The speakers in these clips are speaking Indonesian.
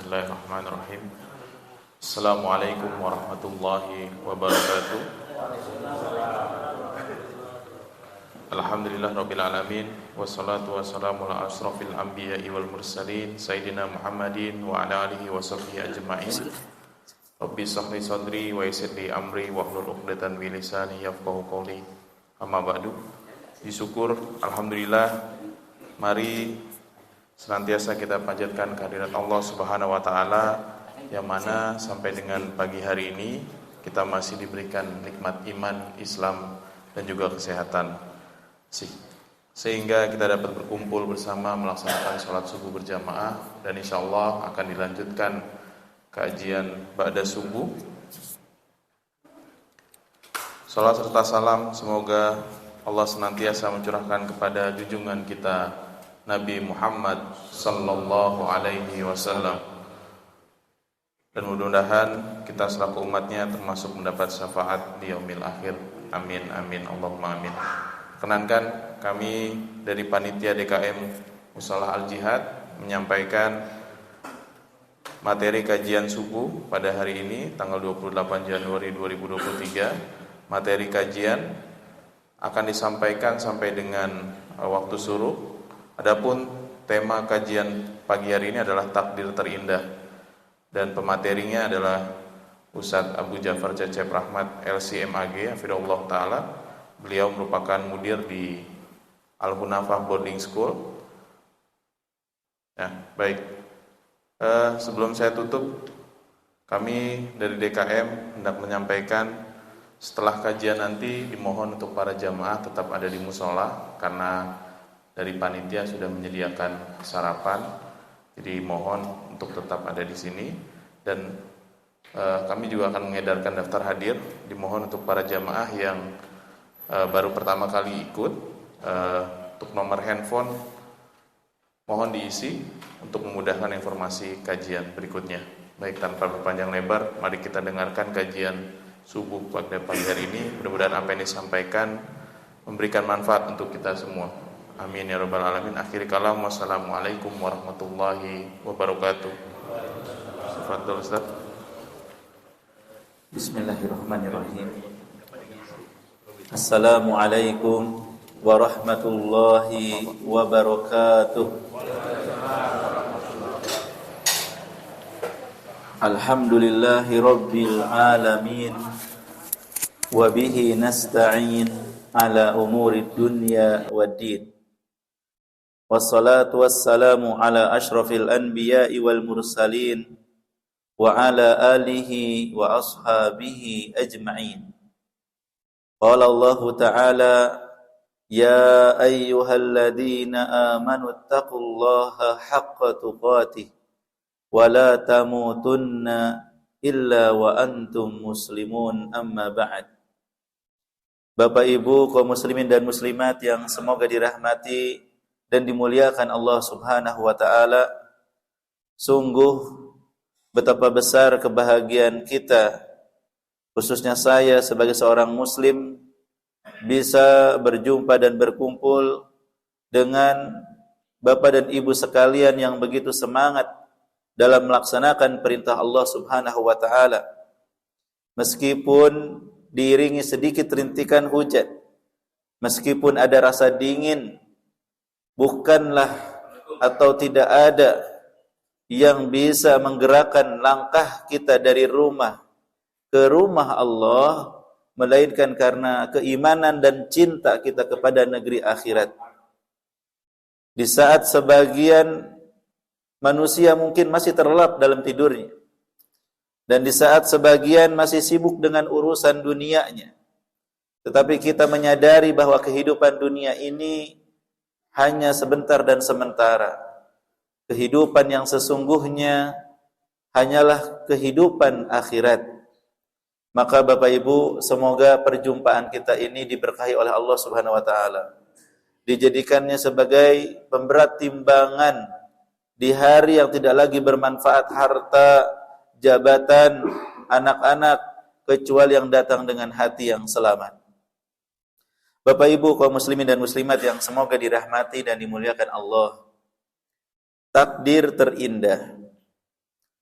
Bismillahirrahmanirrahim. Assalamualaikum warahmatullahi wabarakatuh. Alhamdulillah rabbil alamin, wassalatu wassalamu ala asrafil anbiya'i wal mursalin sayyidina Muhammadin wa ala alihi wa sahbihi ajma'in. Rabbi shrah li sadri wa yassir li amri wahlul 'uqdatam min lisani yafqahu qawli. Amma ba'du. Disyukur alhamdulillah, mari senantiasa kita panjatkan kehadirat Allah Subhanahu wa taala, yang mana sampai dengan pagi hari ini kita masih diberikan nikmat iman, Islam dan juga kesehatan, sehingga kita dapat berkumpul bersama melaksanakan sholat subuh berjamaah, dan insyaallah akan dilanjutkan kajian ba'da subuh. Salat serta salam semoga Allah senantiasa mencurahkan kepada junjungan kita Nabi Muhammad sallallahu alaihi wasallam, dan mudah-mudahan kita selaku umatnya termasuk mendapat syafaat di yaumil akhir. Amin amin Allahumma amin. Perkenankan kami dari panitia DKM Mushalah Al-Jihad menyampaikan materi kajian subuh pada hari ini tanggal 28 Januari 2023. Materi kajian akan disampaikan sampai dengan waktu suruh. Adapun tema kajian pagi hari ini adalah takdir terindah, dan pematerinya adalah Ustadz Abu Ja'far Cecep Rahmat LCMAG hafidhahullah taala. Beliau merupakan mudir di Al-Hunafah Boarding School. Ya, baik. Sebelum saya tutup, kami dari DKM hendak menyampaikan, setelah kajian nanti dimohon untuk para jamaah tetap ada di musola, karena dari panitia sudah menyediakan sarapan. Jadi mohon untuk tetap ada di sini, dan kami juga akan mengedarkan daftar hadir. Dimohon untuk para jamaah yang baru pertama kali ikut, untuk nomor handphone mohon diisi untuk memudahkan informasi kajian berikutnya. Baik, tanpa berpanjang lebar, mari kita dengarkan kajian subuh pada pagi hari ini. Mudah-mudahan apa yang disampaikan memberikan manfaat untuk kita semua. Amin ya rabbal alamin. Akhir kalam, wassalamualaikum warahmatullahi wabarakatuh. Tafadhol Ustaz. Bismillahirrahmanirrahim. Assalamualaikum warahmatullahi wabarakatuh. Alhamdulillahi rabbil alamin, wa bihi nasta'in ala umuri dunya waddin. Wassalatu wassalamu ala ashrafil anbiya'i wal mursalin wa ala alihi wa ashabihi ajma'in. Qala Allah Ta'ala, ya ayyuhalladzina amanu taqullaha haqqa tuqatih wa la tamutunna illa wa antum muslimun, amma ba'd. Bapak Ibu kaum muslimin dan muslimat yang semoga dirahmati dan dimuliakan Allah Subhanahu wa taala, sungguh betapa besar kebahagiaan kita, khususnya saya sebagai seorang muslim, bisa berjumpa dan berkumpul dengan Bapak dan Ibu sekalian yang begitu semangat dalam melaksanakan perintah Allah Subhanahu wa taala. Meskipun diiringi sedikit rintikan hujan, meskipun ada rasa dingin, bukanlah atau tidak ada yang bisa menggerakkan langkah kita dari rumah ke rumah Allah, melainkan karena keimanan dan cinta kita kepada negeri akhirat. Di saat sebagian manusia mungkin masih terlelap dalam tidurnya, dan di saat sebagian masih sibuk dengan urusan dunianya, tetapi kita menyadari bahwa kehidupan dunia ini hanya sebentar dan sementara. Kehidupan yang sesungguhnya hanyalah kehidupan akhirat. Maka Bapak Ibu, semoga perjumpaan kita ini diberkahi oleh Allah Subhanahu wa taala. Dijadikannya sebagai pemberat timbangan di hari yang tidak lagi bermanfaat harta, jabatan, anak-anak, kecuali yang datang dengan hati yang selamat. Bapak Ibu kaum muslimin dan muslimat yang semoga dirahmati dan dimuliakan Allah. Takdir terindah.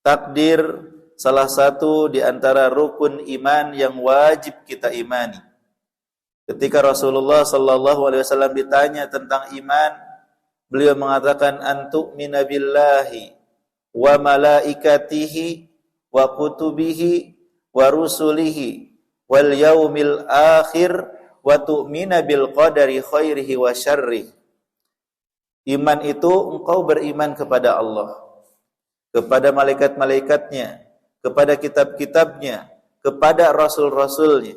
takdir salah satu di antara rukun iman yang wajib kita imani. Ketika Rasulullah sallallahu alaihi wasallam ditanya tentang iman, beliau mengatakan antu'mina billahi wa malaikatihi wa kutubihi wa rusulihi wal yaumil akhir wa tu'mina bil qadari khairihi wa syarrihi. Iman itu engkau beriman kepada Allah, kepada malaikat-malaikatnya, kepada kitab-kitabnya, kepada rasul-rasulnya,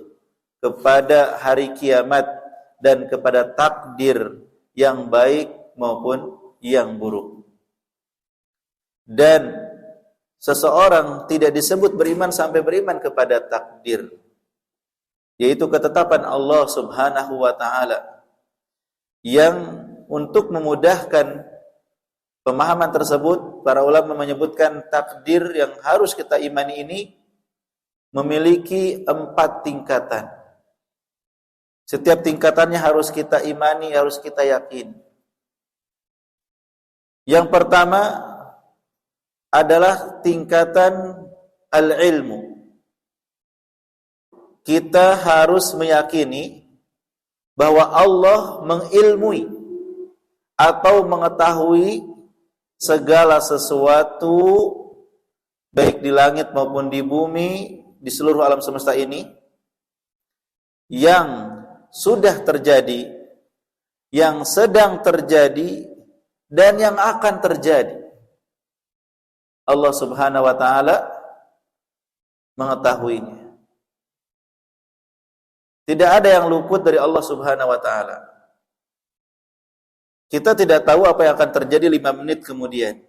kepada hari kiamat, dan kepada takdir yang baik maupun yang buruk. Dan seseorang tidak disebut beriman sampai beriman kepada takdir, yaitu ketetapan Allah Subhanahu wa ta'ala, yang untuk memudahkan pemahaman tersebut, para ulama menyebutkan takdir yang harus kita imani ini memiliki 4 tingkatan. Setiap tingkatannya harus kita imani, harus kita yakin. Yang pertama adalah tingkatan al-ilmu. Kita harus meyakini bahwa Allah mengilmui atau mengetahui segala sesuatu baik di langit maupun di bumi, di seluruh alam semesta ini, yang sudah terjadi, yang sedang terjadi, dan yang akan terjadi. Allah Subhanahu wa ta'ala mengetahuinya. Tidak ada yang luput dari Allah Subhanahu wa ta'ala. Kita tidak tahu apa yang akan terjadi 5 menit kemudian.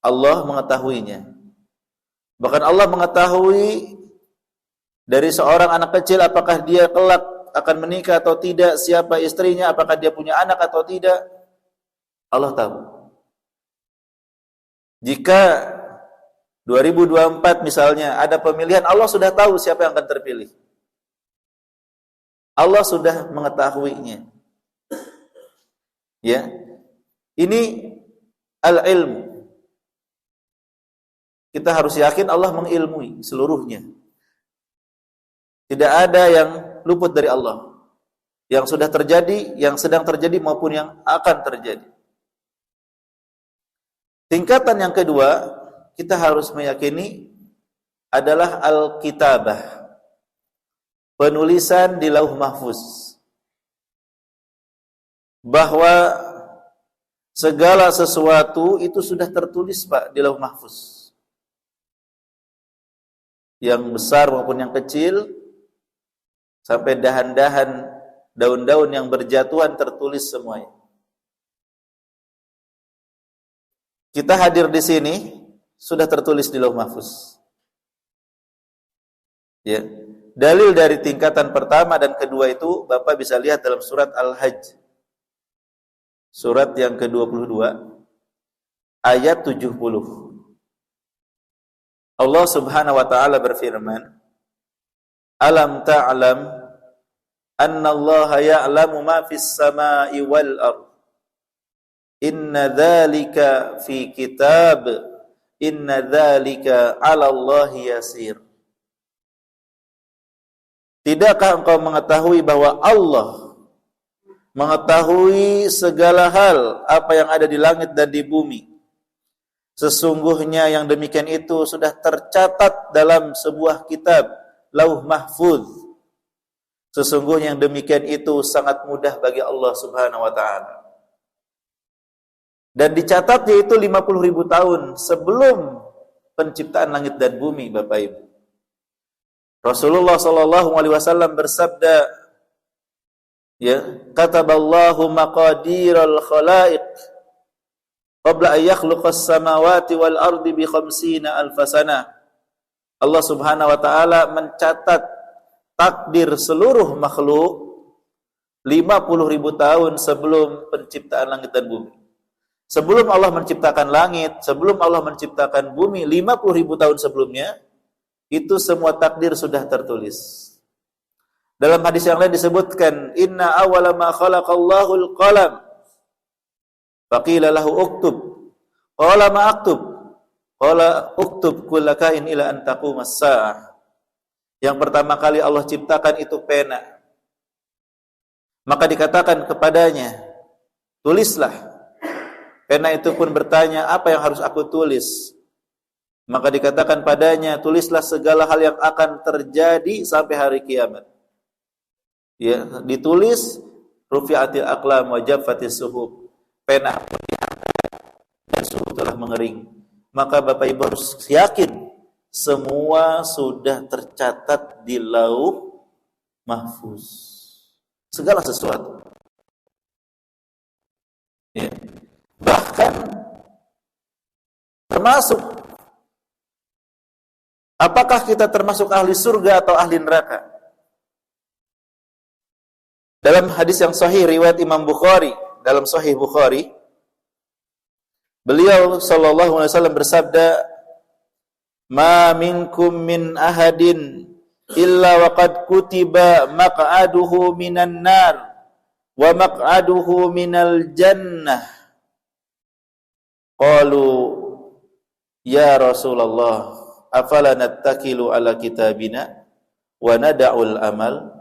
Allah mengetahuinya. Bahkan Allah mengetahui dari seorang anak kecil apakah dia kelak akan menikah atau tidak, siapa istrinya, apakah dia punya anak atau tidak. Allah tahu. Jika 2024 misalnya ada pemilihan, Allah sudah tahu siapa yang akan terpilih. Allah sudah mengetahuinya. Ya, ini al-ilmu. Kita harus yakin Allah mengilmui seluruhnya. Tidak ada yang luput dari Allah. Yang sudah terjadi, yang sedang terjadi maupun yang akan terjadi. Tingkatan yang kedua, kita harus meyakini adalah al-kitabah. Penulisan di Lauh Mahfuz. Bahwa segala sesuatu itu sudah tertulis, Pak, di Lauh Mahfuz. Yang besar maupun yang kecil, sampai dahan-dahan, daun-daun yang berjatuhan tertulis semuanya. Kita hadir di sini, sudah tertulis di Lauh Mahfuz. Ya. Dalil dari tingkatan pertama dan kedua itu, Bapak bisa lihat dalam surat Al-Hajj. Surat yang ke-22 ayat 70. Allah Subhanahu wa ta'ala berfirman, Alam ta'lam anna Allah ya'lamu ma fis sama'i wal ard. Inna dzalika fi kitab. Inna dzalika 'ala Allah yasir. Tidakkah engkau mengetahui bahwa Allah mengetahui segala hal apa yang ada di langit dan di bumi? Sesungguhnya yang demikian itu sudah tercatat dalam sebuah kitab, Lauh Mahfuz. Sesungguhnya yang demikian itu sangat mudah bagi Allah Subhanahu wa ta'ala. Dan dicatatnya itu 50.000 tahun sebelum penciptaan langit dan bumi, Bapak Ibu. Rasulullah sallallahu alaihi wasallam bersabda, ya, kataballahu maqadiral khalaiq qabla an yakhluqas samawati wal ardi bi 50 alf sanah. Allah Subhanahu wa taala mencatat takdir seluruh makhluk 50.000 tahun sebelum penciptaan langit dan bumi. Sebelum Allah menciptakan langit, sebelum Allah menciptakan bumi, 50.000 tahun sebelumnya, itu semua takdir sudah tertulis. Dalam hadis yang lain disebutkan, Inna awwala ma khalaqallahu al-qalam. Faqila lahu uktub. Qala ma aktub? Qala uktub kulla kain ila an taqumas saah. Yang pertama kali Allah ciptakan itu pena. Maka dikatakan kepadanya, tulislah. Pena itu pun bertanya, apa yang harus aku tulis? Maka dikatakan padanya, tulislah segala hal yang akan terjadi sampai hari kiamat. Ya, ditulis rufi'atil aqlam wa jaffatis suhuf. Pena dan suhuf telah mengering. Maka Bapak Ibu harus yakin semua sudah tercatat di lauh mahfuz. Segala sesuatu. Ya. Bahkan termasuk apakah kita termasuk ahli surga atau ahli neraka? Dalam hadis yang sahih riwayat Imam Bukhari, dalam Sahih Bukhari, beliau sallallahu alaihi wasallam bersabda, "Ma minkum min ahadin illa waqad kutiba maq'aduhu minan nar wa maq'aduhu minal jannah." Qalu, "Ya Rasulullah, afala nattakilu ala kitabina wa nada'ul amal?"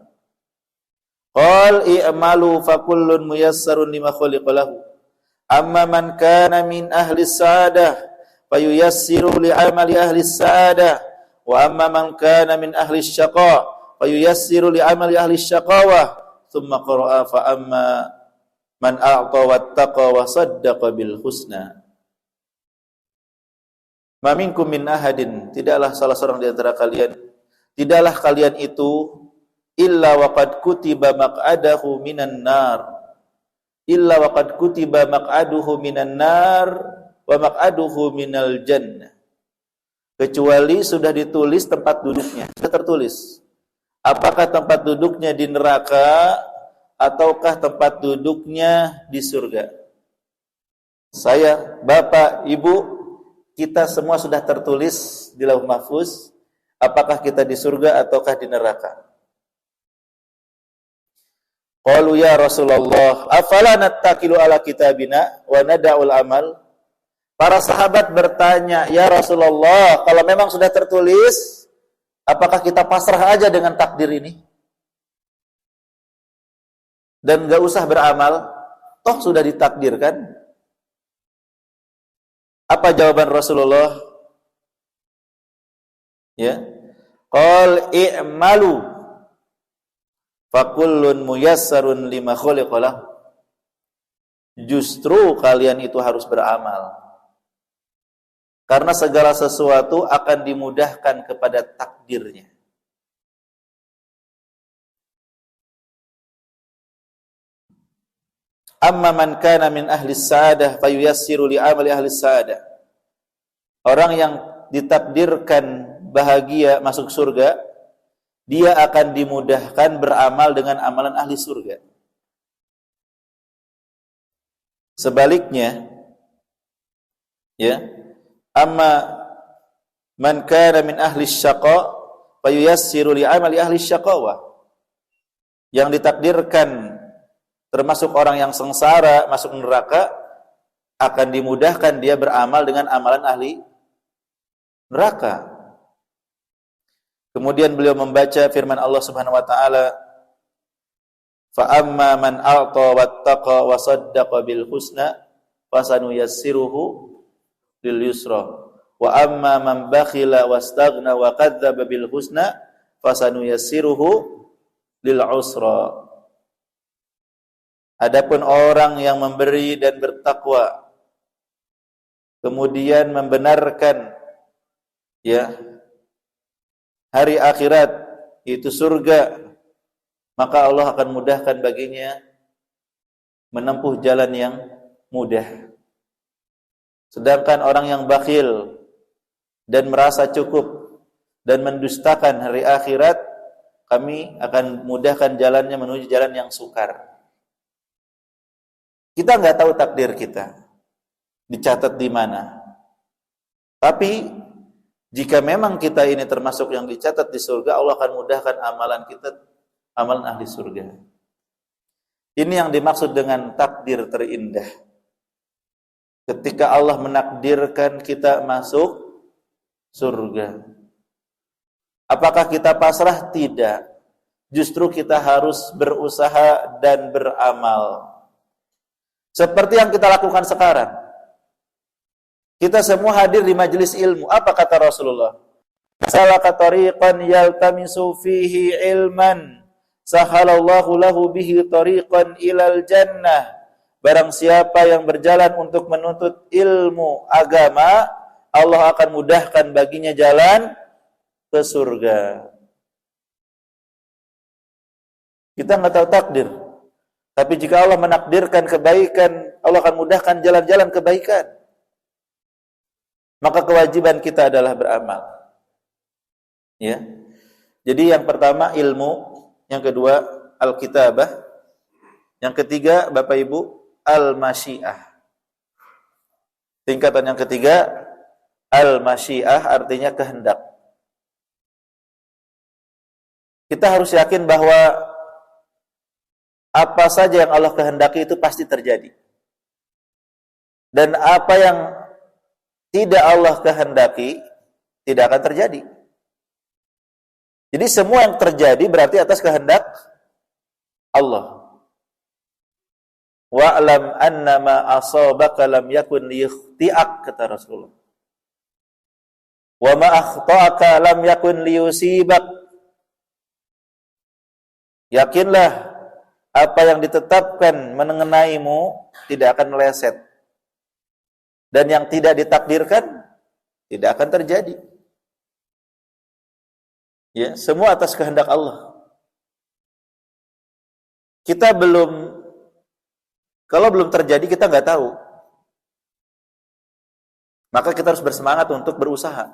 Qal i'malu fa kullun muyassarun lima khuliqa lahu. Amma man kana min ahli sa'adah fayuyassiru li amali ahli sa'adah wa amma man kana min ahli syaqa fayuyassiru li amali ahli syaqawah. Thumma qara'a fa amma man a'ta wattaqa wa saddaqa bil husna. Ma minkum min ahadin, tidaklah salah seorang di antara kalian, tidaklah kalian itu illa waqad kutiba maq'adahu minan nar, illa waqad kutiba maq'aduhu minan nar wa maq'aduhu minal jannah, kecuali sudah ditulis tempat duduknya, sudah tertulis apakah tempat duduknya di neraka ataukah tempat duduknya di surga. Saya, Bapak, Ibu, kita semua sudah tertulis di lauh mahfuz apakah kita di surga ataukah di neraka. Qalu ya Rasulullah, afala nattakilu ala kitabina wa nada'ul amal? Para sahabat bertanya, ya Rasulullah, kalau memang sudah tertulis, apakah kita pasrah aja dengan takdir ini? Dan gak usah beramal, toh sudah ditakdirkan? Apa jawaban Rasulullah? Ya, qal i'malu fakullun muyassarun lima khuliqa lahu. Justru kalian itu harus beramal. Karena segala sesuatu akan dimudahkan kepada takdirnya. Amma man kana min ahli sa'adah fayuyassiru li amali ahli sa'adah. Orang yang ditakdirkan bahagia masuk surga, dia akan dimudahkan beramal dengan amalan ahli surga. Sebaliknya, ya, amma man kana min ahli syaqa fayuyassiru li amali ahli syaqawah. Yang ditakdirkan termasuk orang yang sengsara masuk neraka, akan dimudahkan dia beramal dengan amalan ahli neraka. Kemudian beliau membaca firman Allah Subhanahu wa taala, fa amma man a'ta wattaqa wa saddaqa bil husna fasanuyassiruhu lil yusra wa amma man bakhila wastaghna wa kadzdzaba bil husna fasanuyassiruhu lil usra. Adapun orang yang memberi dan bertakwa kemudian membenarkan, ya, hari akhirat, itu surga, maka Allah akan mudahkan baginya menempuh jalan yang mudah. Sedangkan orang yang bakhil dan merasa cukup dan mendustakan hari akhirat, kami akan mudahkan jalannya menuju jalan yang sukar. Kita nggak tahu takdir kita dicatat di mana. Tapi jika memang kita ini termasuk yang dicatat di surga, Allah akan mudahkan amalan kita, amalan ahli surga. Ini yang dimaksud dengan takdir terindah. ketika Allah menakdirkan kita masuk surga. Apakah kita pasrah? Tidak. Justru kita harus berusaha dan beramal. Seperti yang kita lakukan sekarang. Kita semua hadir di majelis ilmu. Apa kata Rasulullah? Salaka tariqan yaltamisu fihi ilman, sahalallahu lahu bihi tariqan ilal jannah. Barang siapa yang berjalan untuk menuntut ilmu agama, Allah akan mudahkan baginya jalan ke surga. Kita nggak tahu takdir. Tapi jika Allah menakdirkan kebaikan, Allah akan mudahkan jalan-jalan kebaikan. Maka kewajiban kita adalah beramal. Ya. Jadi yang pertama ilmu, yang kedua al-kitabah, yang ketiga Bapak Ibu al-masyiah. Tingkatan yang ketiga al-masyiah artinya kehendak. Kita harus yakin bahwa apa saja yang Allah kehendaki itu pasti terjadi. Dan apa yang tidak Allah kehendaki tidak akan terjadi. Jadi semua yang terjadi berarti atas kehendak Allah. Wa'lam annama asabaka lam yakun liyukhti'ak, kata Rasulullah. Wa ma akhta'aka lam yakun liyusibak. Yakinlah apa yang ditetapkan mengenaimu tidak akan meleset. Dan yang tidak ditakdirkan tidak akan terjadi. Ya, semua atas kehendak Allah. Kalau belum terjadi kita nggak tahu. Maka kita harus bersemangat untuk berusaha.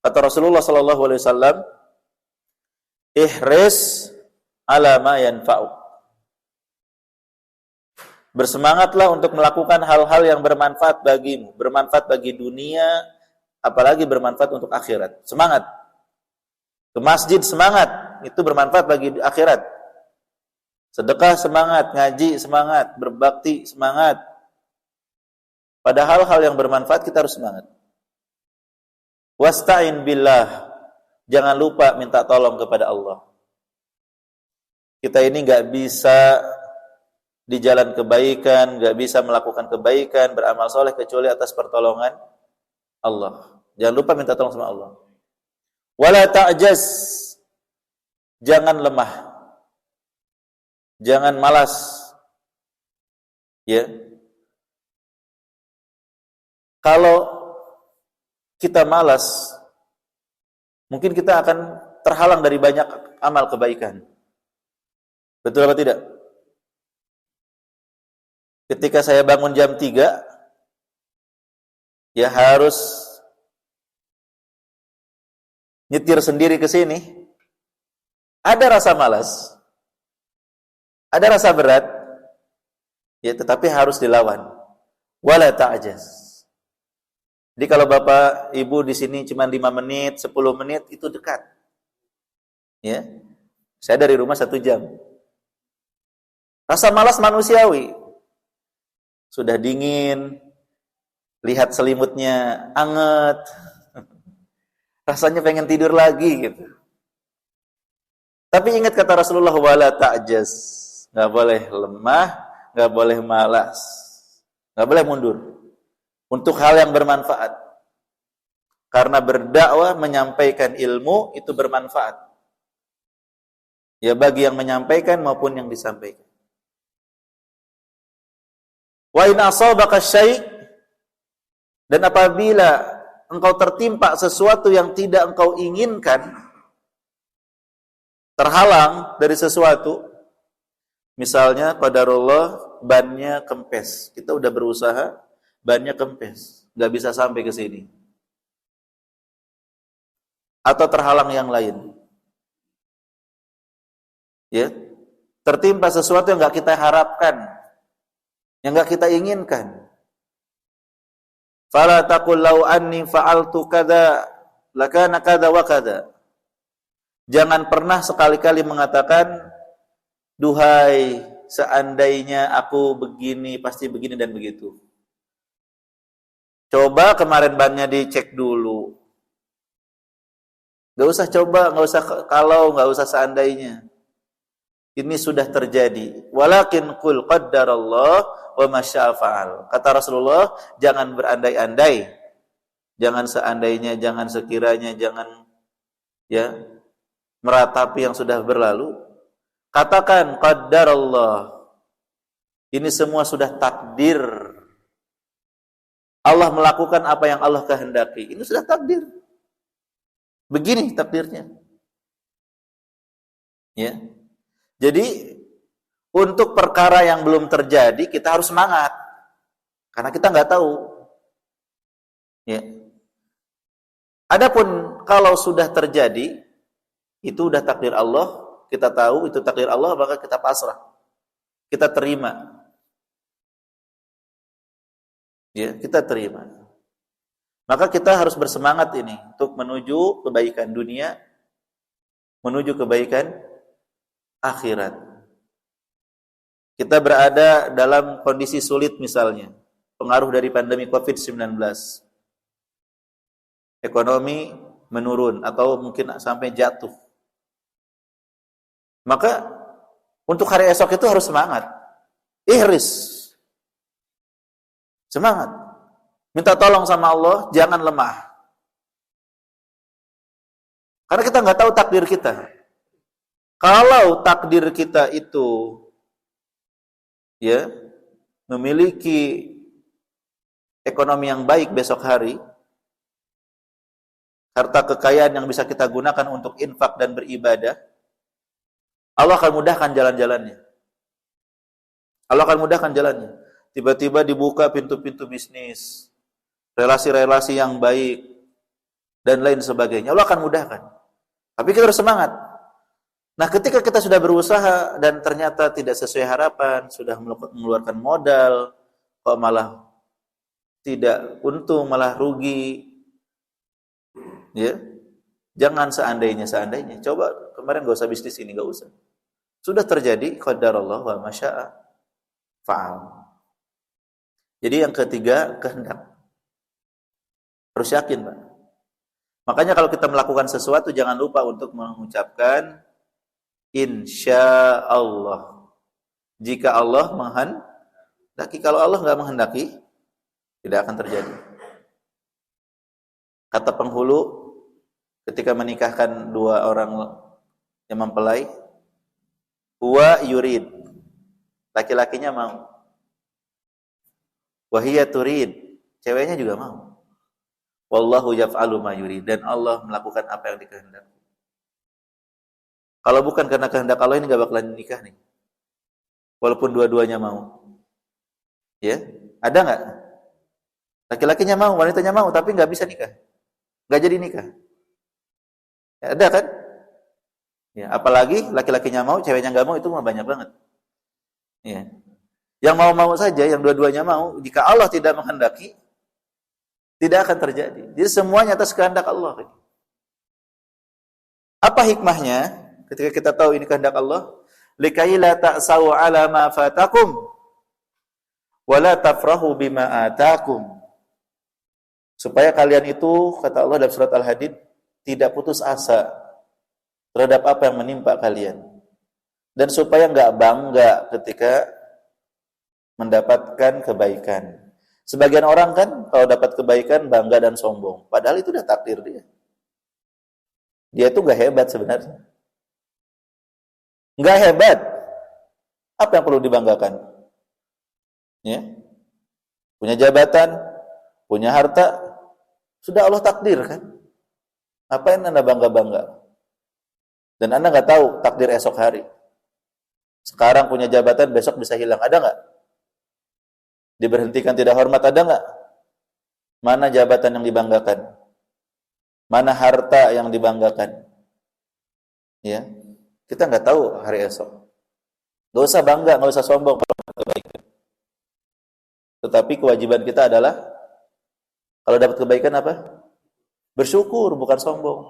Kata Rasulullah sallallahu alaihi wasallam, "Ihris ala ma yanfa'uk." Bersemangatlah untuk melakukan hal-hal yang bermanfaat bagimu, bermanfaat bagi dunia, apalagi bermanfaat untuk akhirat. Semangat. Ke masjid semangat, itu bermanfaat bagi akhirat. Sedekah semangat, ngaji semangat, berbakti semangat. Pada hal-hal yang bermanfaat kita harus semangat. Wasta'in billah. Jangan lupa minta tolong kepada Allah. Kita ini nggak bisa di jalan kebaikan, nggak bisa melakukan kebaikan, beramal soleh kecuali atas pertolongan Allah. Jangan lupa minta tolong sama Allah. Wala ta'jaz. Jangan lemah. Jangan malas. Ya. Kalau kita malas, mungkin kita akan terhalang dari banyak amal kebaikan. Betul atau tidak? Ketika saya bangun jam 3, ya harus nyetir sendiri ke sini. Ada rasa malas. Ada rasa berat. Ya, tetapi harus dilawan. Wala ta'jaz. Jadi kalau Bapak Ibu di sini cuma 5 menit, 10 menit itu dekat. Ya. Saya dari rumah 1 jam. Rasa malas manusiawi. Sudah dingin, lihat selimutnya anget, rasanya pengen tidur lagi gitu. Tapi ingat kata Rasulullah, wala ta'jaz. Nggak boleh lemah, nggak boleh malas, nggak boleh mundur. Untuk hal yang bermanfaat. Karena berdakwah, menyampaikan ilmu itu bermanfaat. Ya bagi yang menyampaikan maupun yang disampaikan. Wa in asabaka syai', dan apabila engkau tertimpa sesuatu yang tidak engkau inginkan, terhalang dari sesuatu, misalnya qadarullah bannya kempes, kita udah berusaha, bannya kempes, nggak bisa sampai ke sini, atau terhalang yang lain, ya, tertimpa sesuatu yang nggak kita harapkan, yang nggak kita inginkan. Fala taqul law anni fa'altu kadza lakana kadza wa kadza. Jangan pernah sekali-kali mengatakan, duhai seandainya aku begini pasti begini dan begitu. Coba kemarin bannya dicek dulu. Gak usah coba, gak usah kalau, gak usah seandainya. Ini sudah terjadi. Walakin qul qaddarallah wa masya'a fa'al. Kata Rasulullah, jangan berandai-andai. Jangan seandainya, jangan sekiranya, jangan ya meratapi yang sudah berlalu. Katakan qaddarallah. Ini semua sudah takdir. Allah melakukan apa yang Allah kehendaki. Ini sudah takdir. Begini takdirnya. Ya. Jadi untuk perkara yang belum terjadi kita harus semangat. Karena kita nggak tahu. Ya. Adapun kalau sudah terjadi, itu udah takdir Allah, kita tahu itu takdir Allah, maka kita pasrah. Kita terima. Ya, kita terima. Maka kita harus bersemangat ini untuk menuju kebaikan dunia, menuju kebaikan akhirat. Kita berada dalam kondisi sulit misalnya, pengaruh dari pandemi COVID-19. Ekonomi menurun atau mungkin sampai jatuh. Maka untuk hari esok itu harus semangat. Ihris. Semangat. Minta tolong sama Allah, jangan lemah. Karena kita nggak tahu takdir kita. Kalau takdir kita itu ya memiliki ekonomi yang baik besok hari, harta kekayaan yang bisa kita gunakan untuk infak dan beribadah, Allah akan mudahkan jalan-jalannya. Allah akan mudahkan jalannya. Tiba-tiba dibuka pintu-pintu bisnis, relasi-relasi yang baik, dan lain sebagainya. Allah akan mudahkan. Tapi kita harus semangat. Nah, ketika kita sudah berusaha dan ternyata tidak sesuai harapan, sudah mengeluarkan modal, kok malah tidak untung, malah rugi, ya, jangan seandainya. Coba kemarin gak usah bisnis ini, gak usah. Sudah terjadi, qadarallah wa masya'a fa'al. Jadi yang ketiga, kehendak. Harus yakin, Pak. Makanya kalau kita melakukan sesuatu, jangan lupa untuk mengucapkan insya Allah. Jika Allah menghendaki, kalau Allah nggak menghendaki, tidak akan terjadi. Kata penghulu, ketika menikahkan dua orang yang mempelai, huwa yurid, laki-lakinya mau, wahiyya turid, ceweknya juga mau. Wallahu yaf'alu ma yurid, dan Allah melakukan apa yang dikehendaki. Kalau bukan karena kehendak Allah, ini nggak bakalan nikah nih. Walaupun dua-duanya mau. Ya, ada nggak? Laki-lakinya mau, wanitanya mau, tapi nggak bisa nikah, nggak jadi nikah. Ya, ada kan? Ya, apalagi laki-lakinya mau, ceweknya nggak mau, itu mah banyak banget. Ya. Yang mau-mau saja, yang dua-duanya mau, jika Allah tidak menghendaki, tidak akan terjadi. Jadi semuanya atas kehendak Allah. Apa hikmahnya ketika kita tahu ini kehendak Allah? Likai la ta'sau 'ala ma fatakum wa la tafrahu bima atakum. Supaya kalian itu, kata Allah dalam surat Al-Hadid, tidak putus asa terhadap apa yang menimpa kalian. Dan supaya enggak bangga ketika mendapatkan kebaikan. Sebagian orang kan kalau dapat kebaikan bangga dan sombong. Padahal itu udah takdir dia. Dia itu gak hebat sebenarnya. Gak hebat. Apa yang perlu dibanggakan? Ya. Punya jabatan, punya harta, sudah Allah takdir kan? Apa yang Anda bangga-bangga? Dan Anda gak tahu takdir esok hari. Sekarang punya jabatan, besok bisa hilang. Ada gak? Diberhentikan tidak hormat, ada nggak? Mana jabatan yang dibanggakan? Mana harta yang dibanggakan? Ya, kita nggak tahu hari esok. Nggak usah bangga, nggak usah sombong kalau dapat kebaikan. Tetapi kewajiban kita adalah kalau dapat kebaikan apa? Bersyukur, bukan sombong,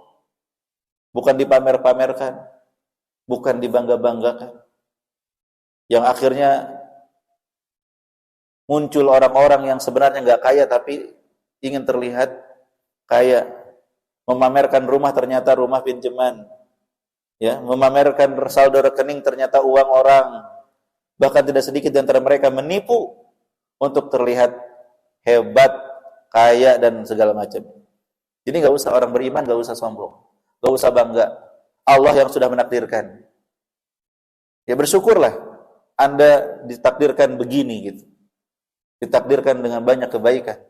bukan dipamer-pamerkan, bukan dibangga-banggakan. Yang akhirnya muncul orang-orang yang sebenarnya nggak kaya tapi ingin terlihat kaya, memamerkan rumah ternyata rumah pinjaman, ya, memamerkan saldo rekening ternyata uang orang. Bahkan tidak sedikit di antara mereka menipu untuk terlihat hebat, kaya dan segala macam. Jadi nggak usah orang beriman, nggak usah sombong, nggak usah bangga. Allah yang sudah menakdirkan. Ya bersyukurlah Anda ditakdirkan begini gitu. Ditakdirkan dengan banyak kebaikan.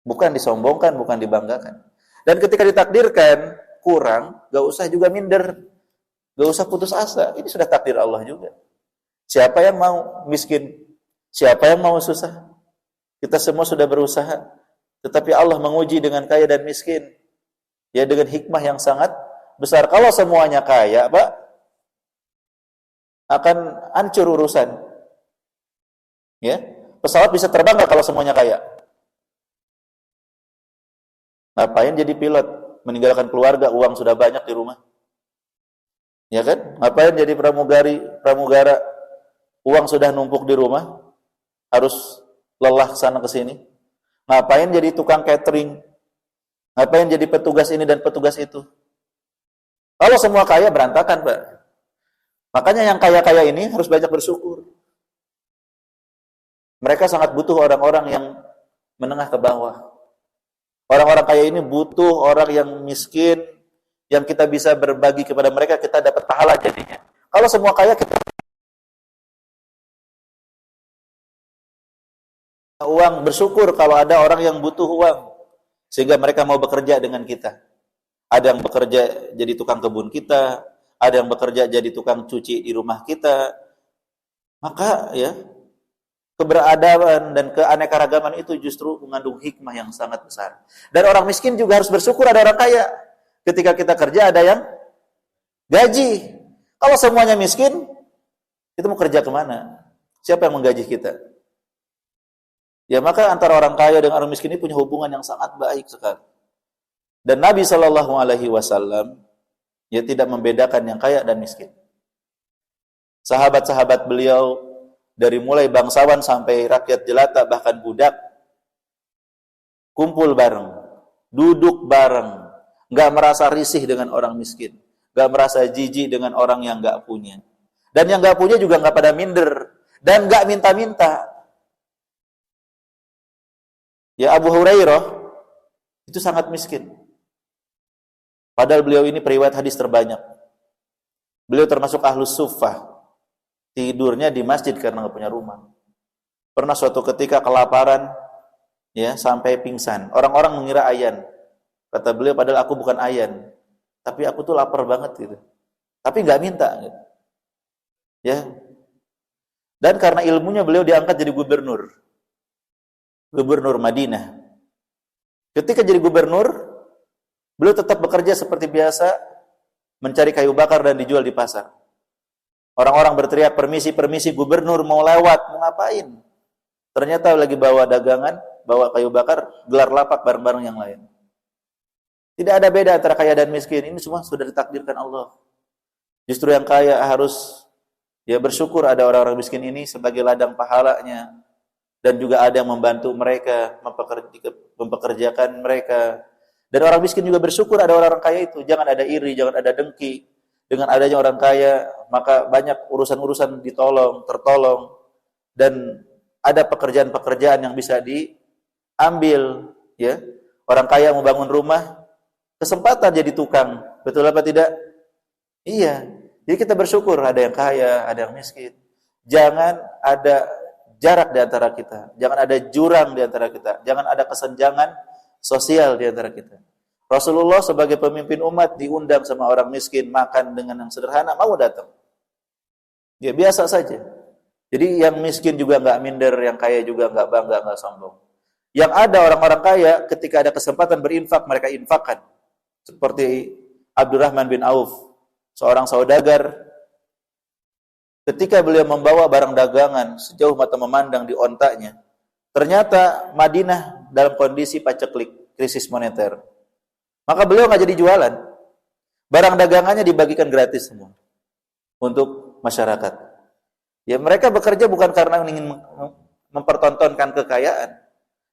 Bukan disombongkan, bukan dibanggakan. Dan ketika ditakdirkan kurang, gak usah juga minder. Gak usah putus asa. Ini sudah takdir Allah juga. Siapa yang mau miskin? Siapa yang mau susah? Kita semua sudah berusaha. Tetapi Allah menguji dengan kaya dan miskin. Ya dengan hikmah yang sangat besar. Kalau semuanya kaya, Pak, akan hancur urusan. Ya, pesawat bisa terbang nggak kalau semuanya kaya? Ngapain jadi pilot? Meninggalkan keluarga, uang sudah banyak di rumah. Ya kan? Ngapain jadi pramugara? Uang sudah numpuk di rumah, harus lelah sana ke sini. Ngapain jadi tukang catering? Ngapain jadi petugas ini dan petugas itu? Kalau semua kaya berantakan, Pak. Makanya yang kaya-kaya ini harus banyak bersyukur. Mereka sangat butuh orang-orang yang menengah ke bawah. Orang-orang kaya ini butuh orang yang miskin, yang kita bisa berbagi kepada mereka, kita dapat pahala jadinya. Kalau semua kaya, kita uang, bersyukur kalau ada orang yang butuh uang, sehingga mereka mau bekerja dengan kita. Ada yang bekerja jadi tukang kebun kita, ada yang bekerja jadi tukang cuci di rumah kita. Maka ya, keberadaban dan keanekaragaman itu justru mengandung hikmah yang sangat besar. Dan orang miskin juga harus bersyukur ada orang kaya. Ketika kita kerja ada yang gaji. Kalau semuanya miskin, kita mau kerja kemana? Siapa yang menggaji kita? Ya maka antara orang kaya dengan orang miskin ini punya hubungan yang sangat baik sekali. Dan Nabi SAW ya tidak membedakan yang kaya dan miskin. Sahabat-sahabat beliau dari mulai bangsawan sampai rakyat jelata, bahkan budak, kumpul bareng, duduk bareng, nggak merasa risih dengan orang miskin, nggak merasa jijik dengan orang yang nggak punya. Dan yang nggak punya juga nggak pada minder, dan nggak minta-minta. Ya Abu Hurairah itu sangat miskin. Padahal beliau ini periwayat hadis terbanyak. Beliau termasuk ahlus suffah. Tidurnya di masjid karena nggak punya rumah. Pernah suatu ketika kelaparan, ya sampai pingsan. Orang-orang mengira ayan. Kata beliau, padahal aku bukan ayan, tapi aku tuh lapar banget gitu. Tapi nggak minta. Gitu. Ya. Dan karena ilmunya beliau diangkat jadi gubernur Madinah. Ketika jadi gubernur, beliau tetap bekerja seperti biasa, mencari kayu bakar dan dijual di pasar. Orang-orang berteriak, permisi, gubernur mau lewat, mau ngapain? Ternyata lagi bawa dagangan, bawa kayu bakar, gelar lapak bareng-bareng yang lain. Tidak ada beda antara kaya dan miskin, ini semua sudah ditakdirkan Allah. Justru yang kaya harus ya bersyukur ada orang-orang miskin ini sebagai ladang pahalanya, dan juga ada yang membantu mereka, mempekerjakan mereka. Dan orang miskin juga bersyukur ada orang-orang kaya itu, jangan ada iri, jangan ada dengki. Dengan adanya orang kaya, maka banyak urusan-urusan tertolong, dan ada pekerjaan-pekerjaan yang bisa diambil. Ya, orang kaya membangun rumah, kesempatan jadi tukang, betul apa tidak? Iya. Jadi kita bersyukur ada yang kaya, ada yang miskin. Jangan ada jarak di antara kita, jangan ada jurang di antara kita, jangan ada kesenjangan sosial di antara kita. Rasulullah sebagai pemimpin umat diundang sama orang miskin makan dengan yang sederhana, mau datang. Ya biasa saja. Jadi yang miskin juga nggak minder, yang kaya juga nggak bangga, nggak sombong. Yang ada orang-orang kaya ketika ada kesempatan berinfak, mereka infakkan. Seperti Abdurrahman bin Auf, seorang saudagar. Ketika beliau membawa barang dagangan sejauh mata memandang di ontaknya, ternyata Madinah dalam kondisi paceklik, krisis moneter. Maka beliau nggak jadi jualan. Barang dagangannya dibagikan gratis semua untuk masyarakat. Ya mereka bekerja bukan karena ingin mempertontonkan kekayaan.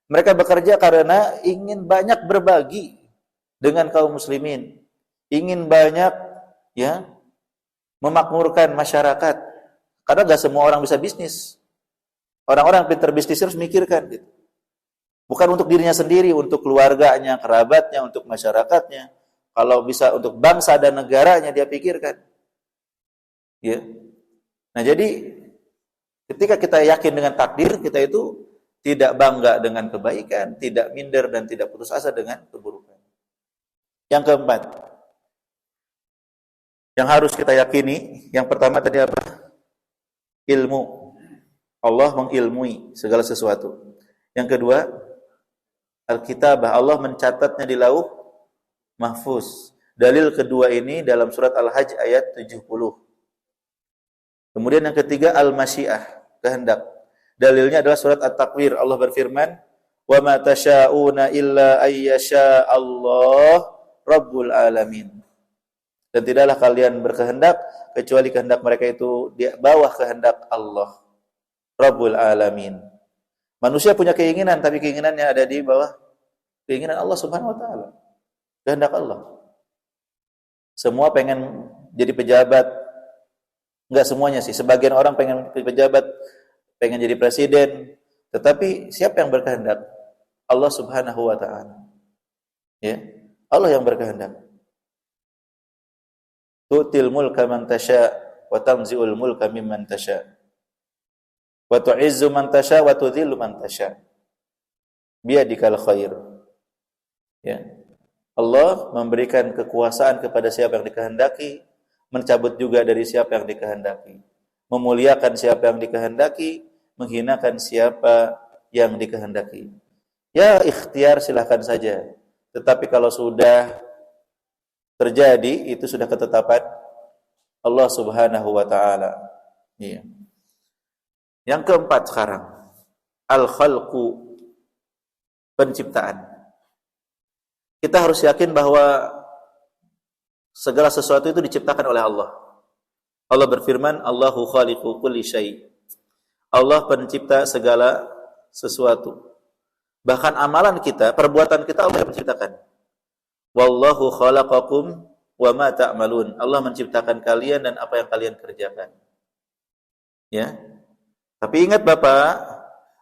Mereka bekerja karena ingin banyak berbagi dengan kaum muslimin, ingin banyak ya memakmurkan masyarakat. Karena gak semua orang bisa bisnis. Orang-orang pintar bisnis harus mikirkan gitu. Bukan untuk dirinya sendiri, untuk keluarganya, kerabatnya, untuk masyarakatnya. Kalau bisa untuk bangsa dan negaranya dia pikirkan. Ya. Nah, jadi ketika kita yakin dengan takdir, kita itu tidak bangga dengan kebaikan, tidak minder dan tidak putus asa dengan keburukan. Yang keempat, yang harus kita yakini, yang pertama tadi apa? Ilmu. Allah mengilmui segala sesuatu. Yang kedua, Alkitabah, Allah mencatatnya di lauh mahfuz. Dalil kedua ini dalam surat Al-Hajj ayat 70. Kemudian yang ketiga, Al-Masyiah, kehendak. Dalilnya adalah surat At-Takwir. Allah berfirman, "Wa ma tasyauna illa ayyasha Allah Rabbul alamin." Dan tidaklah kalian berkehendak kecuali kehendak mereka itu di bawah kehendak Allah Rabbul alamin. Manusia punya keinginan, tapi keinginannya ada di bawah keinginan Allah Subhanahu wa taala. Kehendak Allah. Semua pengen jadi pejabat. Enggak semuanya sih. Sebagian orang pengen jadi pejabat, pengen jadi presiden, tetapi siapa yang berkehendak? Allah Subhanahu wa taala. Ya. Allah yang berkehendak. Tu'til mulka man tasya wa tanzi'ul mulka mimman tasya. Wa tu'izzu man tasya wa tudhillu man tasya. Biyadikal khair. Ya. Allah memberikan kekuasaan kepada siapa yang dikehendaki, mencabut juga dari siapa yang dikehendaki. Memuliakan siapa yang dikehendaki, menghinakan siapa yang dikehendaki. Ya ikhtiar silahkan saja. Tetapi kalau sudah terjadi, itu sudah ketetapan Allah Subhanahu wa taala. Iya. Yang keempat sekarang, al-khalqu, penciptaan. Kita harus yakin bahwa segala sesuatu itu diciptakan oleh Allah. Allah berfirman, Allahu khaliqu kulli syai'. Allah pencipta segala sesuatu. Bahkan amalan kita, perbuatan kita Allah yang menciptakan. Wallahu khalaqakum wa ma ta'malun. Allah menciptakan kalian dan apa yang kalian kerjakan. Ya. Tapi ingat Bapak,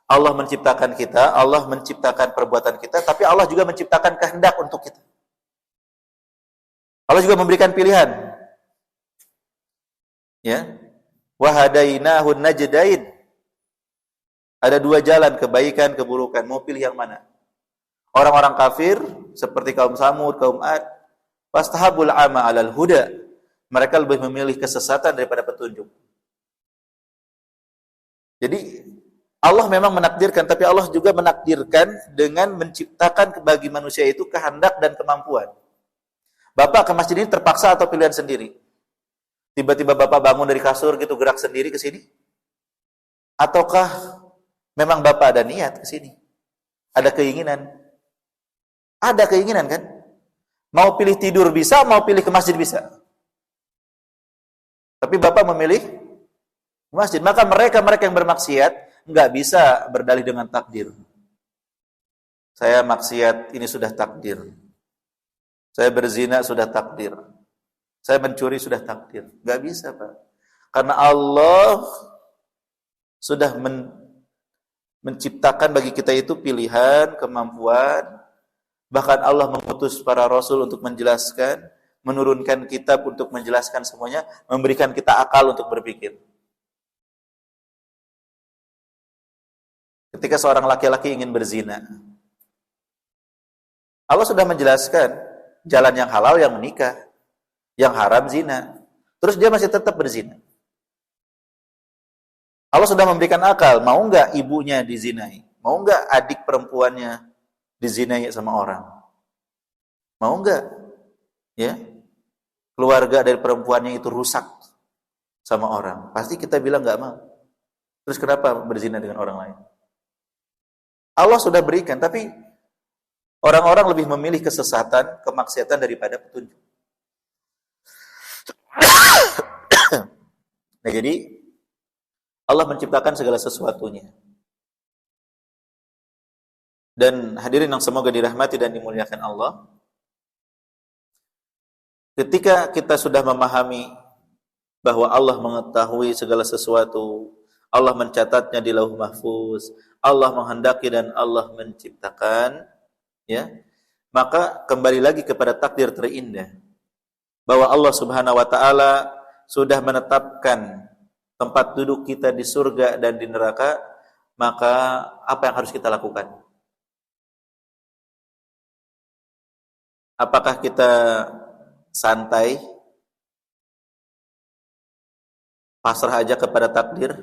Allah menciptakan kita, Allah menciptakan perbuatan kita, tapi Allah juga menciptakan kehendak untuk kita. Allah juga memberikan pilihan. Ya. Wa hadainahun najdain. Ada dua jalan, kebaikan, keburukan. Mau pilih yang mana? Orang-orang kafir seperti kaum Samud, kaum Ad, fastahabul ama 'alal huda. Mereka lebih memilih kesesatan daripada petunjuk. Jadi Allah memang menakdirkan, tapi Allah juga menakdirkan dengan menciptakan bagi manusia itu kehendak dan kemampuan. Bapak ke masjid ini terpaksa atau pilihan sendiri? Tiba-tiba Bapak bangun dari kasur gitu gerak sendiri ke sini? Ataukah memang Bapak ada niat ke sini? Ada keinginan? Ada keinginan kan? Mau pilih tidur bisa, mau pilih ke masjid bisa. Tapi Bapak memilih masjid. Maka mereka yang bermaksiat enggak bisa berdalih dengan takdir. Saya maksiat, ini sudah takdir. Saya berzina, sudah takdir. Saya mencuri, sudah takdir. Enggak bisa, Pak. Karena Allah sudah menciptakan bagi kita itu pilihan, kemampuan. Bahkan Allah mengutus para rasul untuk menjelaskan, menurunkan kitab untuk menjelaskan semuanya, memberikan kita akal untuk berpikir. Ketika seorang laki-laki ingin berzina, Allah sudah menjelaskan jalan yang halal yang menikah, yang haram zina. Terus dia masih tetap berzina. Allah sudah memberikan akal, mau enggak ibunya dizinai? Mau enggak adik perempuannya dizinai sama orang? Mau enggak? Ya. Keluarga dari perempuannya itu rusak sama orang. Pasti kita bilang enggak mau. Terus kenapa berzina dengan orang lain? Allah sudah berikan, tapi orang-orang lebih memilih kesesatan, kemaksiatan daripada petunjuk. Nah, jadi Allah menciptakan segala sesuatunya. Dan hadirin yang semoga dirahmati dan dimuliakan Allah, ketika kita sudah memahami bahwa Allah mengetahui segala sesuatu, Allah mencatatnya di Lauh Mahfuz, Allah menghendaki dan Allah menciptakan, ya, maka kembali lagi kepada takdir terindah bahwa Allah Subhanahu wa taala sudah menetapkan tempat duduk kita di surga dan di neraka, maka apa yang harus kita lakukan? Apakah kita santai, pasrah aja kepada takdir,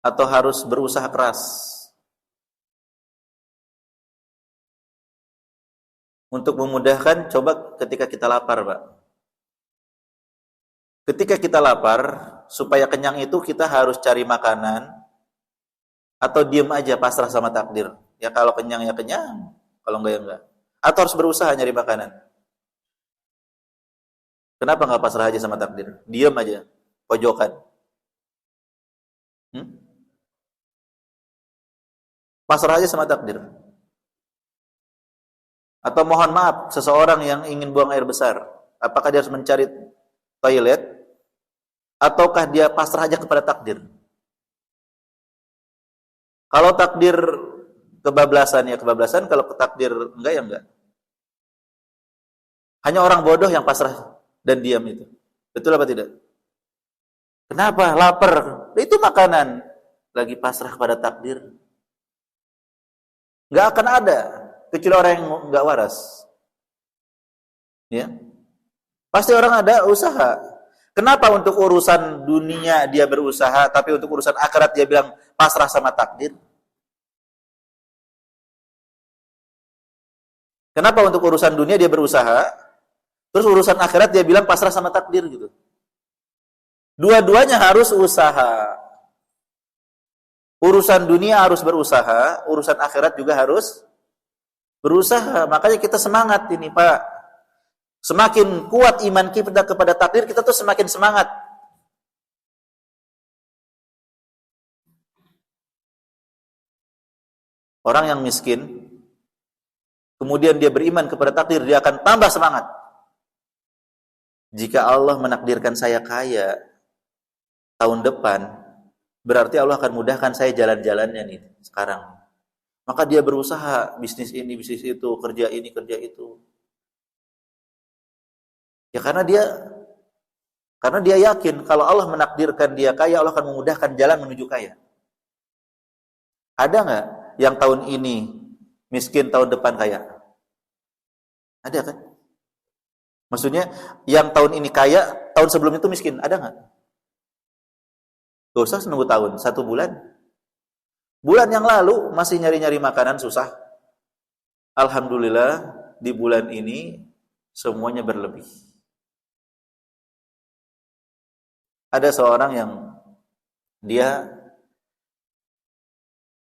atau harus berusaha keras untuk memudahkan? Coba ketika kita lapar, Pak. Ketika kita lapar, supaya kenyang itu kita harus cari makanan, atau diem aja pasrah sama takdir. Ya kalau kenyang ya kenyang, kalau enggak ya enggak. Atau harus berusaha nyari makanan. Kenapa enggak pasrah aja sama takdir? Diem aja, pojokan. Pasrah aja sama takdir. Atau mohon maaf, seseorang yang ingin buang air besar, apakah dia harus mencari toilet, ataukah dia pasrah aja kepada takdir? Kalau takdir kebablasan ya kebablasan, kalau takdir enggak ya enggak. Hanya orang bodoh yang pasrah dan diam itu. Betul apa tidak? Kenapa? Lapar. Itu makanan. Lagi pasrah kepada takdir. Enggak akan ada kecuali orang yang enggak waras. Ya. Pasti orang ada usaha. Kenapa untuk urusan dunia dia berusaha, tapi untuk urusan akhirat dia bilang pasrah sama takdir? Kenapa untuk urusan dunia dia berusaha, terus urusan akhirat dia bilang pasrah sama takdir gitu? Dua-duanya harus usaha. Urusan dunia harus berusaha, urusan akhirat juga harus berusaha. Makanya kita semangat ini, Pak. Semakin kuat iman kita kepada takdir, kita tuh semakin semangat. Orang yang miskin, kemudian dia beriman kepada takdir, dia akan tambah semangat. Jika Allah menakdirkan saya kaya tahun depan, berarti Allah akan mudahkan saya jalan-jalannya nih sekarang. Maka dia berusaha, bisnis ini, bisnis itu, kerja ini, kerja itu. Ya karena dia yakin kalau Allah menakdirkan dia kaya, Allah akan memudahkan jalan menuju kaya. Ada nggak yang tahun ini miskin, tahun depan kaya? Ada kan? Maksudnya yang tahun ini kaya, tahun sebelum itu miskin, ada nggak? Gak usah nunggu tahun, 1 bulan. Bulan yang lalu masih nyari-nyari makanan susah. Alhamdulillah di bulan ini semuanya berlebih. Ada seorang yang dia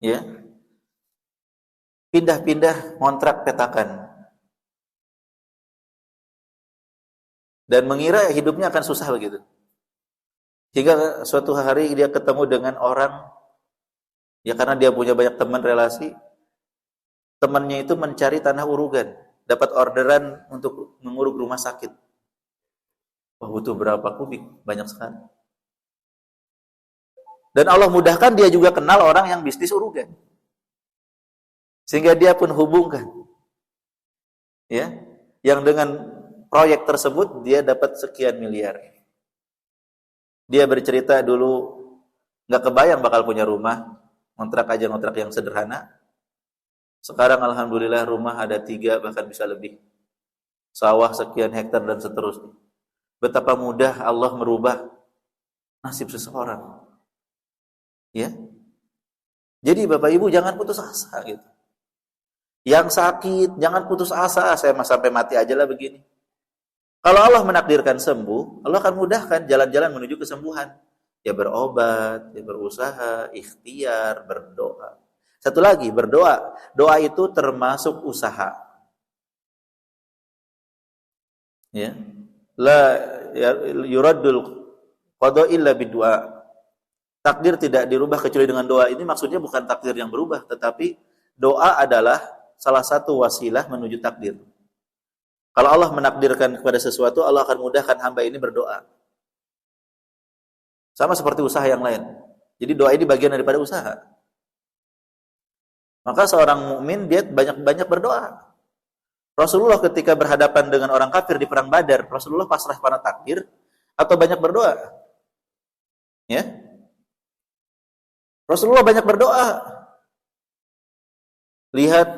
ya pindah-pindah kontrak petakan dan mengira hidupnya akan susah begitu. Hingga suatu hari dia ketemu dengan orang, ya karena dia punya banyak teman relasi, temannya itu mencari tanah urugan, dapat orderan untuk menguruk rumah sakit. Wah, butuh berapa kubik? Banyak sekali. Dan Allah mudahkan dia juga kenal orang yang bisnis urugan. Sehingga dia pun hubungkan. Ya, yang dengan proyek tersebut dia dapat sekian miliar. Dia bercerita dulu nggak kebayang bakal punya rumah, ngontrak aja ngontrak yang sederhana. Sekarang alhamdulillah rumah ada 3 bahkan bisa lebih. Sawah sekian hektar dan seterusnya. Betapa mudah Allah merubah nasib seseorang. Ya. Jadi Bapak Ibu jangan putus asa gitu. Yang sakit jangan putus asa, saya sampai mati aja lah begini. Kalau Allah menakdirkan sembuh, Allah akan mudahkan jalan-jalan menuju kesembuhan. Ya berobat, ya berusaha, ikhtiar, berdoa. Satu lagi, berdoa. Doa itu termasuk usaha. Ya. La yuraddul qada illa biddu'a. Takdir tidak dirubah kecuali dengan doa. Ini maksudnya bukan takdir yang berubah, tetapi doa adalah salah satu wasilah menuju takdir. Kalau Allah menakdirkan kepada sesuatu, Allah akan mudahkan hamba ini berdoa. Sama seperti usaha yang lain. Jadi doa ini bagian daripada usaha. Maka seorang mukmin dia banyak-banyak berdoa. Rasulullah ketika berhadapan dengan orang kafir di perang Badar, Rasulullah pasrah pada takdir atau banyak berdoa? Ya. Rasulullah banyak berdoa. Lihat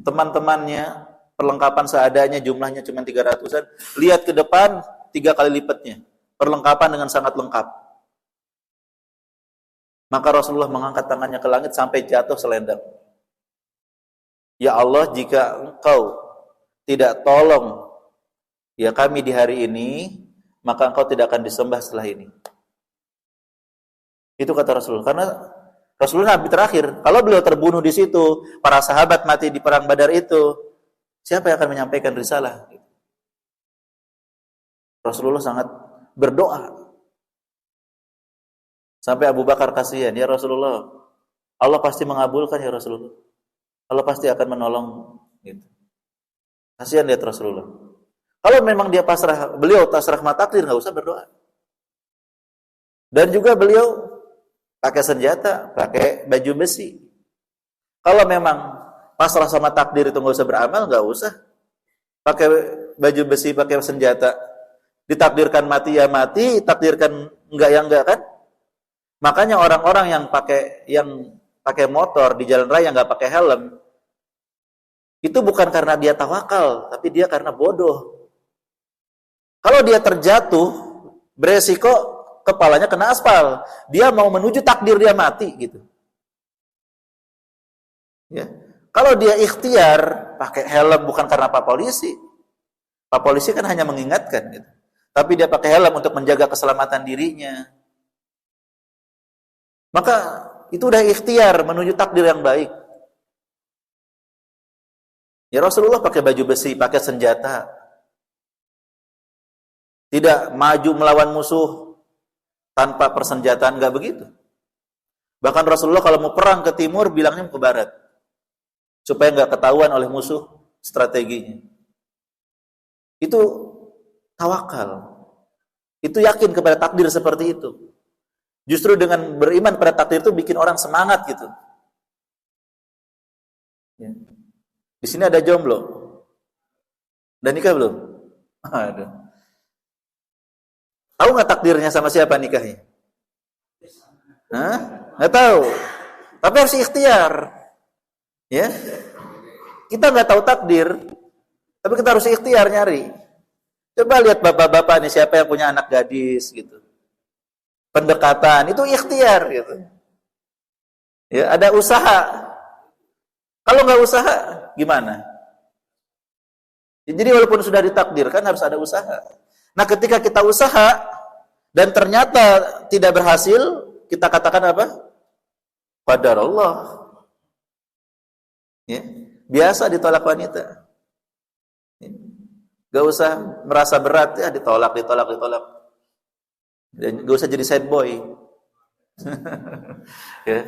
teman-temannya, perlengkapan seadanya, jumlahnya cuma 300-an. Lihat ke depan, 3 kali lipatnya. Perlengkapan dengan sangat lengkap. Maka Rasulullah mengangkat tangannya ke langit sampai jatuh selendang. Ya Allah, jika Engkau tidak tolong ya kami di hari ini, maka Engkau tidak akan disembah setelah ini. Itu kata Rasulullah. Karena Rasulullah Nabi terakhir. Kalau beliau terbunuh di situ, para sahabat mati di perang Badar itu, siapa yang akan menyampaikan risalah? Rasulullah sangat berdoa. Sampai Abu Bakar kasihan, ya Rasulullah, Allah pasti mengabulkan ya Rasulullah. Allah pasti akan menolong. Gitu. Kasihan lihat Rasulullah. Kalau memang dia pasrah, beliau pasrah mata takdir, nggak usah berdoa. Dan juga beliau pakai senjata, pakai baju besi. Kalau memang pasrah sama takdir itu nggak usah beramal, nggak usah. Pakai baju besi, pakai senjata. Ditakdirkan mati ya mati, takdirkan enggak ya enggak kan? Makanya orang-orang yang pakai motor di jalan raya nggak pakai helm, itu bukan karena dia tawakal, tapi dia karena bodoh. Kalau dia terjatuh, beresiko kepalanya kena aspal. Dia mau menuju takdir dia mati gitu. Ya. Kalau dia ikhtiar pakai helm bukan karena Pak Polisi. Pak Polisi kan hanya mengingatkan gitu. Tapi dia pakai helm untuk menjaga keselamatan dirinya. Maka itu udah ikhtiar menuju takdir yang baik. Ya Rasulullah pakai baju besi, pakai senjata. Tidak maju melawan musuh tanpa persenjataan, enggak begitu. Bahkan Rasulullah kalau mau perang ke timur bilangnya mau ke barat. Supaya enggak ketahuan oleh musuh strateginya. Itu tawakal. Itu yakin kepada takdir seperti itu. Justru dengan beriman pada takdir itu bikin orang semangat gitu. Ya. Di sini ada jomblo. Udah nikah belum? Aduh. Tahu nggak takdirnya sama siapa nikahnya? Hah? Nggak tahu. Tapi harus ikhtiar. Ya. Kita nggak tahu takdir, tapi kita harus ikhtiar nyari. Coba lihat bapak-bapak nih siapa yang punya anak gadis gitu. Pendekatan itu ikhtiar gitu. Ya, ada usaha. Kalau nggak usaha, gimana? Ya, jadi walaupun sudah ditakdirkan harus ada usaha. Nah, ketika kita usaha dan ternyata tidak berhasil, kita katakan apa? Qadarullah. Ya, biasa ditolak wanita. Ya. Gak usah merasa berat ya ditolak. Dan gak usah jadi sad boy. Ya.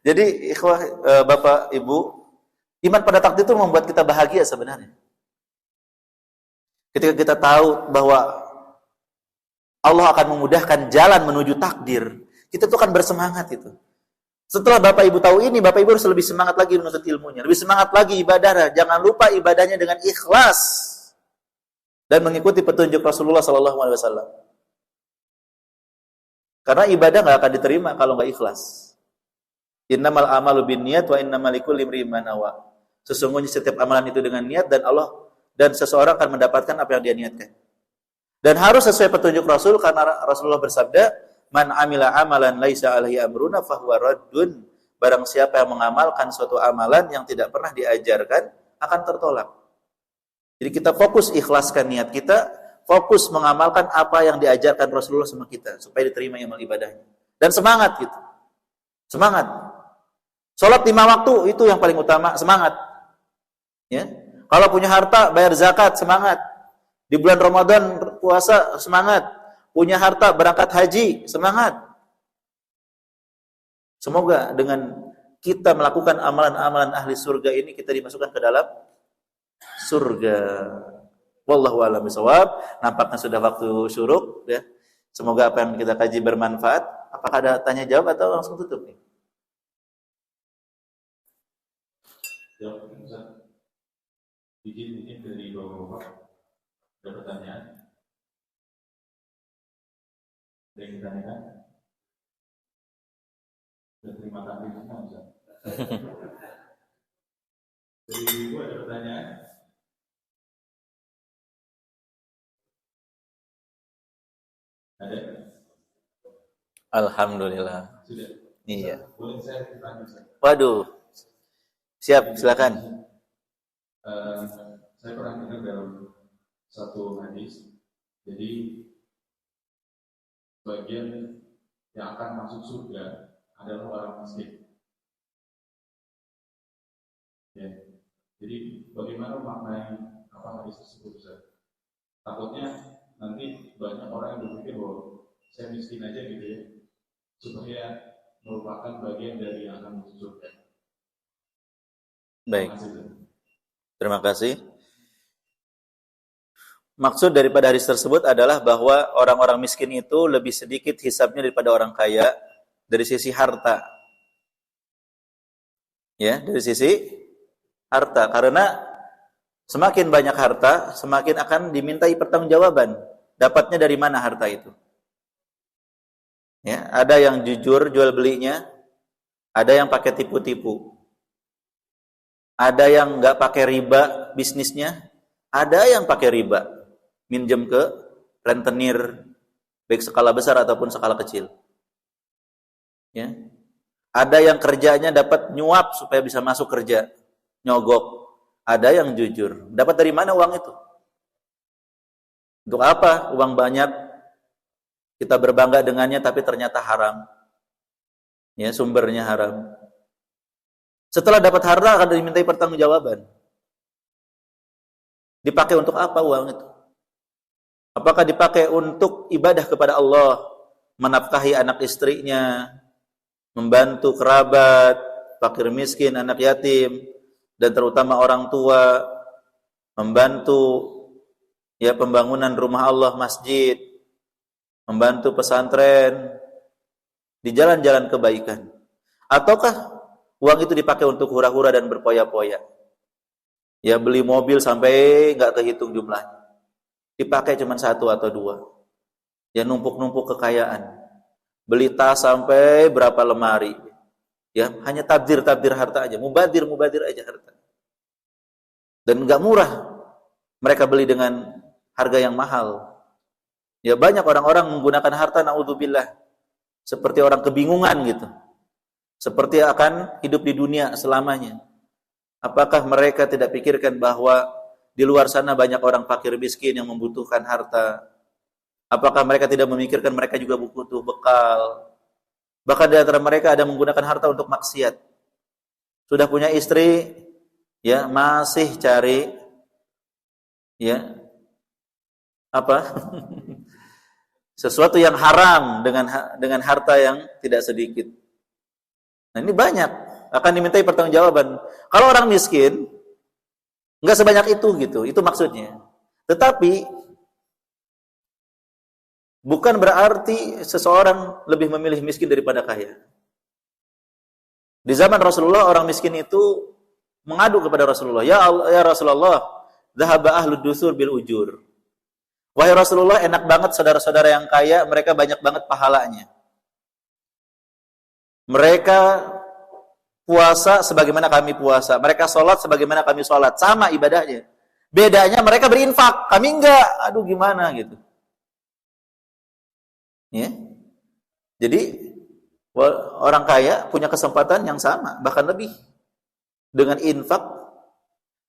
Jadi ikhwah, Bapak Ibu, iman pada takdir itu membuat kita bahagia sebenarnya. Ketika kita tahu bahwa Allah akan memudahkan jalan menuju takdir, kita tuh akan bersemangat itu. Setelah Bapak Ibu tahu ini, Bapak Ibu harus lebih semangat lagi menuntut ilmunya, lebih semangat lagi ibadahnya. Jangan lupa ibadahnya dengan ikhlas dan mengikuti petunjuk Rasulullah SAW. Karena ibadah nggak akan diterima kalau nggak ikhlas. Innamal amalu binniyat wa innamal likulli imri'in ma nawa. Sesungguhnya setiap amalan itu dengan niat dan seseorang akan mendapatkan apa yang dia niatkan. Dan harus sesuai petunjuk Rasul karena Rasulullah bersabda, "Man amila amalan laisa alaihi amruna fahuwa raddun." Barang siapa yang mengamalkan suatu amalan yang tidak pernah diajarkan akan tertolak. Jadi kita fokus ikhlaskan niat kita, fokus mengamalkan apa yang diajarkan Rasulullah sama kita supaya diterima amal ibadahnya. Dan semangat gitu. Semangat. Salat 5 waktu itu yang paling utama, semangat. Ya. Kalau punya harta bayar zakat, semangat. Di bulan Ramadan puasa, semangat. Punya harta berangkat haji, semangat. Semoga dengan kita melakukan amalan-amalan ahli surga ini kita dimasukkan ke dalam surga. Wallahu a'lam bishawab. Nampaknya sudah waktu syuruk ya. Semoga apa yang kita kaji bermanfaat. Apakah ada tanya jawab atau langsung tutup nih? Jawab, Ustaz. Izin dari Bapak-bapak. Ada pertanyaan? Ada yang ditanyakan? Dan terima kasih semua, Ustaz. Dari Ibu ada pertanyaan? Ada? Alhamdulillah. Sudah. Iya. Boleh saya bertanya, Ustaz? Waduh. Siap, silakan. Saya pernah dengar dalam satu hadis, jadi bagian yang akan masuk surga adalah orang miskin. Ya. Jadi bagaimana maknai apa hadis tersebut, Ustaz? Takutnya nanti banyak orang yang berpikir bahwa saya miskin aja gitu ya, supaya merupakan bagian dari yang akan masuk surga. Baik. Terima kasih. Maksud daripada hadis tersebut adalah bahwa orang-orang miskin itu lebih sedikit hisabnya daripada orang kaya dari sisi harta. Ya, dari sisi harta. Karena semakin banyak harta, semakin akan dimintai pertanggungjawaban. Dapatnya dari mana harta itu? Ya, ada yang jujur jual belinya, ada yang pakai tipu-tipu. Ada yang nggak pakai riba bisnisnya, ada yang pakai riba, minjem ke rentenir baik skala besar ataupun skala kecil. Ya. Ada yang kerjanya dapat nyuap supaya bisa masuk kerja, nyogok. Ada yang jujur. Dapat dari mana uang itu? Untuk apa uang banyak kita berbangga dengannya tapi ternyata haram? Ya, sumbernya haram. Setelah dapat harta akan dimintai pertanggungjawaban. Dipakai untuk apa uang itu? Apakah dipakai untuk ibadah kepada Allah, menafkahi anak istrinya, membantu kerabat, fakir miskin, anak yatim, dan terutama orang tua, membantu ya pembangunan rumah Allah, masjid, membantu pesantren di jalan-jalan kebaikan? Ataukah uang itu dipakai untuk hura-hura dan berpoya-poya? Ya, beli mobil sampai nggak kehitung jumlahnya. Dipakai cuma 1 atau 2. Ya, numpuk-numpuk kekayaan. Beli tas sampai berapa lemari. Ya, hanya tabdir-tabdir harta aja. Mubadir aja harta. Dan nggak murah. Mereka beli dengan harga yang mahal. Ya, banyak orang-orang menggunakan harta, na'udzubillah, seperti orang kebingungan gitu. Seperti akan hidup di dunia selamanya. Apakah mereka tidak pikirkan bahwa di luar sana banyak orang fakir miskin yang membutuhkan harta? Apakah mereka tidak memikirkan mereka juga butuh bekal? Bahkan di antara mereka ada menggunakan harta untuk maksiat. Sudah punya istri, ya masih cari, ya apa? Sesuatu yang haram dengan harta yang tidak sedikit. Nah, ini banyak akan dimintai pertanggungjawaban. Kalau orang miskin enggak sebanyak itu gitu. Itu maksudnya. Tetapi bukan berarti seseorang lebih memilih miskin daripada kaya. Di zaman Rasulullah orang miskin itu mengadu kepada Rasulullah, "Ya Rasulullah, dhahaba ahlud dusur bil ujur." Wahai Rasulullah, enak banget saudara-saudara yang kaya, mereka banyak banget pahalanya. Mereka puasa sebagaimana kami puasa. Mereka sholat sebagaimana kami sholat. Sama ibadahnya. Bedanya mereka berinfak, kami enggak. Aduh gimana gitu. Ya. Jadi orang kaya punya kesempatan yang sama, bahkan lebih. Dengan infak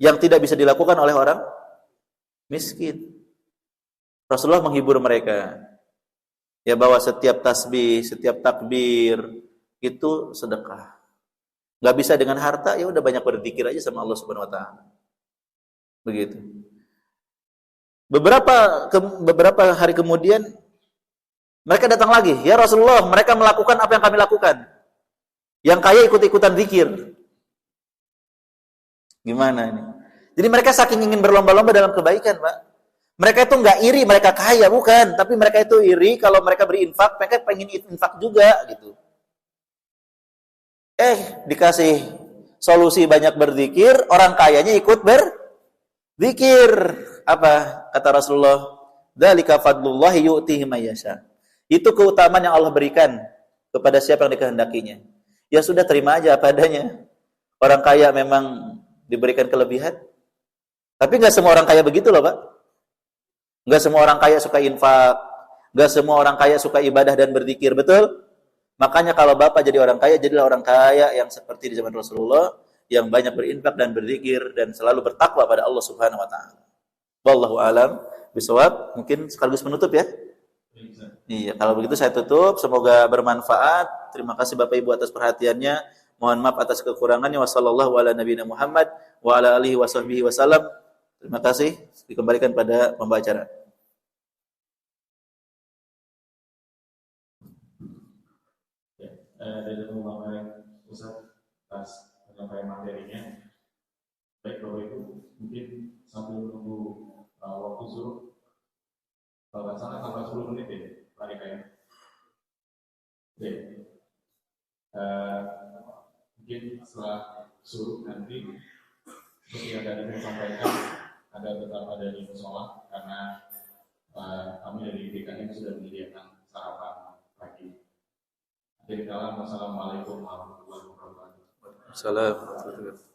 yang tidak bisa dilakukan oleh orang miskin. Rasulullah menghibur mereka. Ya, bahwa setiap tasbih, setiap takbir itu sedekah. Gak bisa dengan harta, ya udah banyak berzikir aja sama Allah Subhanahu wa taala. Begitu. Beberapa hari kemudian mereka datang lagi, "Ya Rasulullah, mereka melakukan apa yang kami lakukan." Yang kaya ikut-ikutan zikir. Gimana ini? Jadi mereka saking ingin berlomba-lomba dalam kebaikan, Pak. Mereka itu nggak iri mereka kaya, bukan. Tapi mereka itu iri kalau mereka berinfak, mereka pengen infak juga gitu. Dikasih solusi banyak berzikir, orang kayanya ikut berzikir. Apa kata Rasulullah? Dzalika fadlullahi yu'tihi may yasha. Itu keutamaan yang Allah berikan kepada siapa yang dikehendakinya. Ya sudah, terima aja apa adanya. Orang kaya memang diberikan kelebihan. Tapi nggak semua orang kaya begitu loh, Pak. Nggak semua orang kaya suka infak. Nggak semua orang kaya suka ibadah dan berzikir, betul? Makanya kalau Bapak jadi orang kaya, jadilah orang kaya yang seperti di zaman Rasulullah, yang banyak berinfak dan berzikir dan selalu bertakwa pada Allah Subhanahu wa taala. Wallahu alam bisawab. Mungkin sekaligus menutup ya. Iya, kalau begitu saya tutup. Semoga bermanfaat. Terima kasih Bapak Ibu atas perhatiannya. Mohon maaf atas kekurangannya. Wassallallahu ala nabiyina Muhammad wa ala alihi wa sahbihi wasallam. Terima kasih. Dikembalikan pada pembacara. Dari pemaparan pusat atas penyampaian materinya. Baik Bapak Ibu, mungkin sambil menunggu waktu suruh, kalau sana tambah 10 menit ya, Pak Rika ya. Oke. Mungkin setelah suruh nanti seperti yang tadi saya sampaikan, ada tetap ada di musola karena kami dari DKM sudah menyediakan sarapan pagi. Assalamualaikum warahmatullahi wabarakatuh. Assalamualaikum.